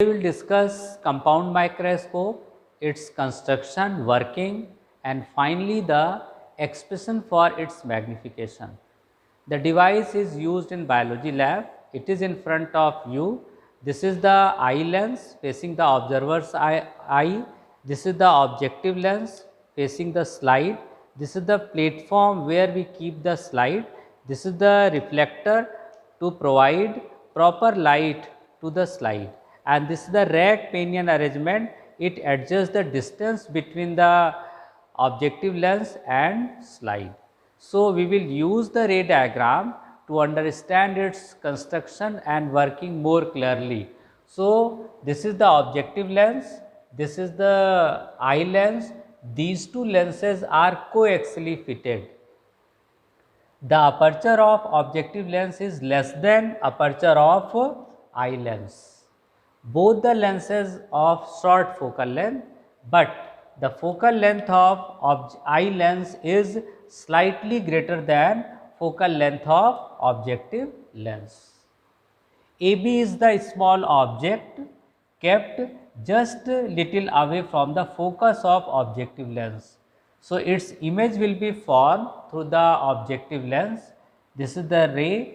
We will discuss compound microscope, its construction, working, and finally the expression for its magnification. The device is used in biology lab. It is in front of you. This is the eye lens facing the observer's eye. This is the objective lens facing the slide. This is the platform where we keep the slide. This is the reflector to provide proper light to the slide, and this is the rack pinion arrangement. It adjusts the distance between the objective lens and slide. So, we will use the ray diagram to understand its construction and working more clearly. So, this is the objective lens, this is the eye lens. These two lenses are coaxially fitted. The aperture of objective lens is less than aperture of eye lens. Both the lenses of short focal length, but the focal length of eye lens is slightly greater than focal length of objective lens. AB is the small object kept just little away from the focus of objective lens. So, its image will be formed through the objective lens. This is the ray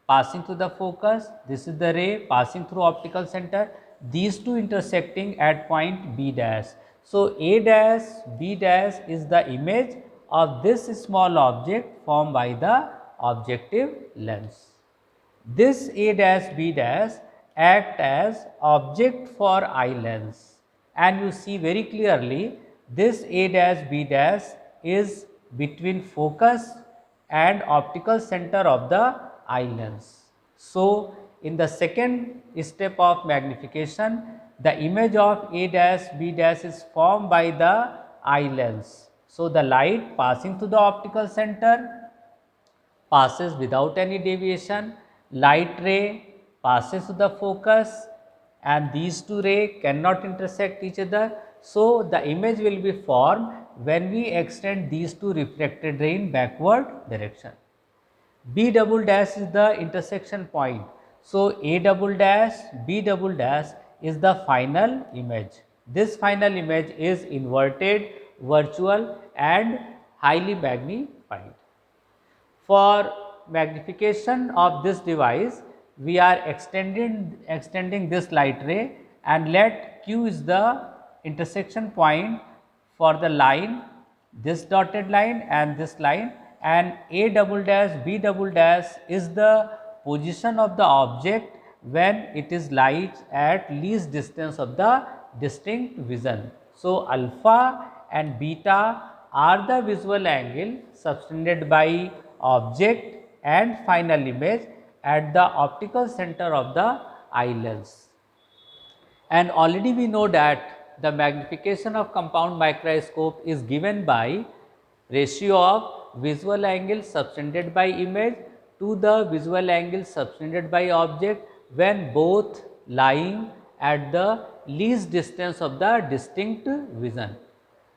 passing through the focus, this is the ray passing through optical center, these two intersecting at point B dash. So, A dash, B dash is the image of this small object formed by the objective lens. This A dash B dash act as object for eye lens, and you see very clearly this A dash B dash is between focus and optical center of the eye lens. So, in the second step of magnification, the image of A dash B dash is formed by the eye lens. So, the light passing through the optical center passes without any deviation, light ray passes to the focus, and these two rays cannot intersect each other. So, the image will be formed when we extend these two refracted rays in backward direction. B double dash is the intersection point. So, A double dash, B double dash is the final image. This final image is inverted, virtual and highly magnified. For magnification of this device, we are extending this light ray, and let Q is the intersection point for the line, this dotted line and this line, and A double dash B double dash is the position of the object when it is light at least distance of the distinct vision. So, alpha and beta are the visual angle subtended by object and final image at the optical center of the eye lens. And already we know that the magnification of compound microscope is given by ratio of visual angle subtended by image to the visual angle subtended by object when both lying at the least distance of the distinct vision.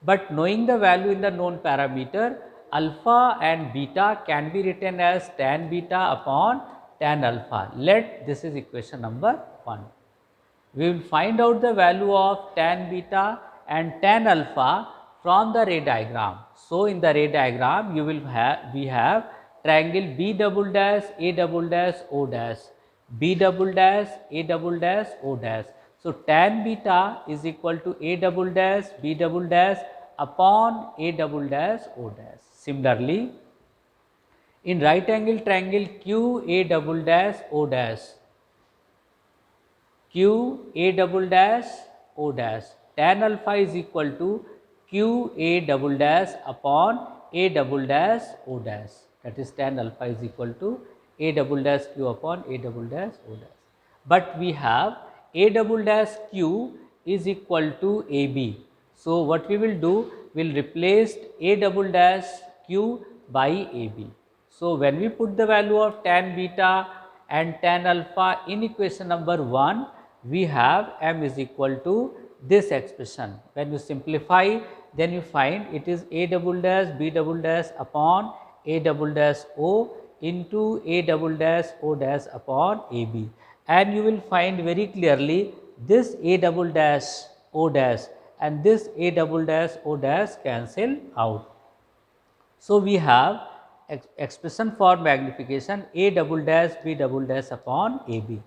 But knowing the value in the known parameter, alpha and beta can be written as tan beta upon tan alpha. Let this is equation number 1. We will find out the value of tan beta and tan alpha from the ray diagram. So, in the ray diagram you will have we have triangle B double dash A double dash O dash, B double dash A double dash O dash. So, tan beta is equal to A double dash B double dash upon A double dash O dash. Similarly, in right angle triangle Q A double dash O dash, Q A double dash O dash, tan alpha is equal to Q A double dash upon A double dash O dash, that is tan alpha is equal to A double dash Q upon A double dash O dash. But we have A double dash Q is equal to AB. So, what we will do, we will replace A double dash Q by AB. So, when we put the value of tan beta and tan alpha in equation number 1, we have m is equal to this expression. When you simplify, then you find it is A double dash B double dash upon A double dash O into A double dash O dash upon AB, and you will find very clearly this A double dash O dash and this A double dash O dash cancel out. So, we have expression for magnification A double dash B double dash upon AB,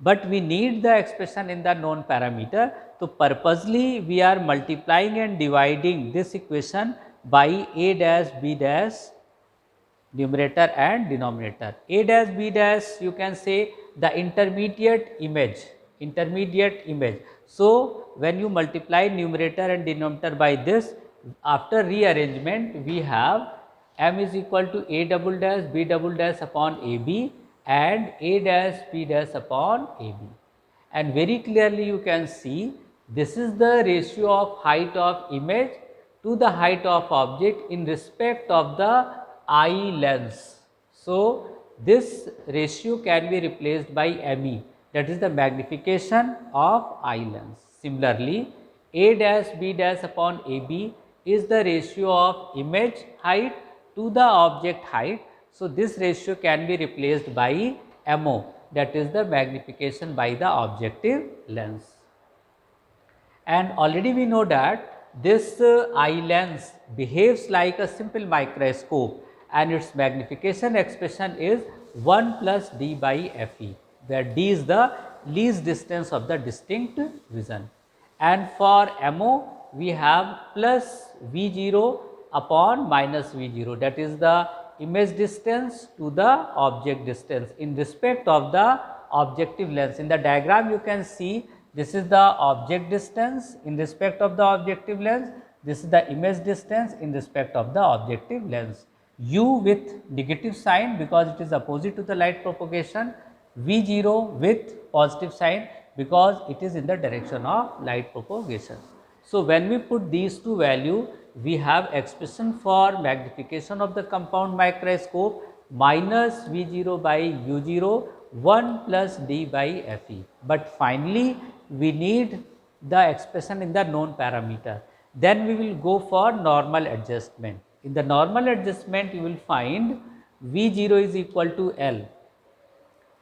but we need the expression in the known parameter. So, purposely we are multiplying and dividing this equation by A dash B dash numerator and denominator. A dash B dash, you can say the intermediate image. So, when you multiply numerator and denominator by this, after rearrangement we have m is equal to A double dash B double dash upon AB and A dash B dash upon AB. And very clearly you can see this is the ratio of height of image to the height of object in respect of the eye lens. So, this ratio can be replaced by ME, that is the magnification of eye lens. Similarly, A dash B dash upon AB is the ratio of image height to the object height. So, this ratio can be replaced by MO, that is the magnification by the objective lens. And already we know that this eye lens behaves like a simple microscope and its magnification expression is 1 plus d by Fe, where d is the least distance of the distinct vision. And for MO we have plus V0 upon minus V0, that is the image distance to the object distance in respect of the objective lens. In the diagram you can see this is the object distance in respect of the objective lens, this is the image distance in respect of the objective lens. U with negative sign because it is opposite to the light propagation, V0 with positive sign because it is in the direction of light propagation. So, when we put these two values, we have expression for magnification of the compound microscope minus V0 by U0 1 plus d by Fe. But finally, we need the expression in the known parameter. Then we will go for normal adjustment. In the normal adjustment, you will find V0 is equal to L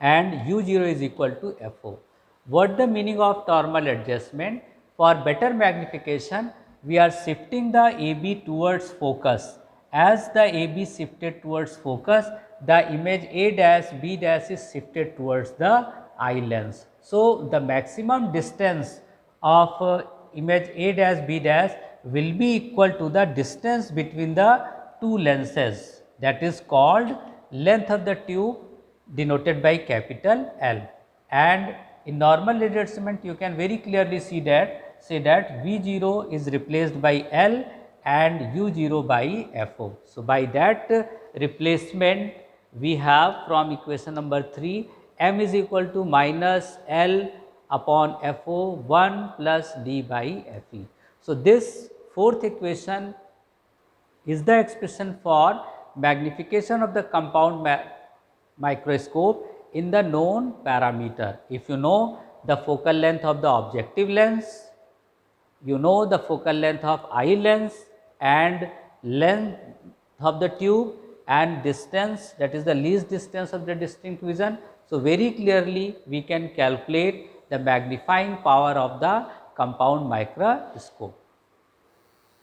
and U0 is equal to FO. What the meaning of normal adjustment? For better magnification, we are shifting the AB towards focus. As the AB shifted towards focus, the image A dash B dash is shifted towards the eye lens. So, the maximum distance of image A dash B dash will be equal to the distance between the two lenses, that is called length of the tube denoted by capital L. And in normal adjustment you can very clearly see that, say that V0 is replaced by L and U0 by FO. So, by that replacement we have from equation number 3 m is equal to minus L upon FO 1 plus d by Fe. So, this fourth equation is the expression for magnification of the compound microscope in the known parameter. If you know the focal length of the objective lens, you know the focal length of eye lens and length of the tube and distance, that is the least distance of the distinct vision. So, very clearly we can calculate the magnifying power of the compound microscope.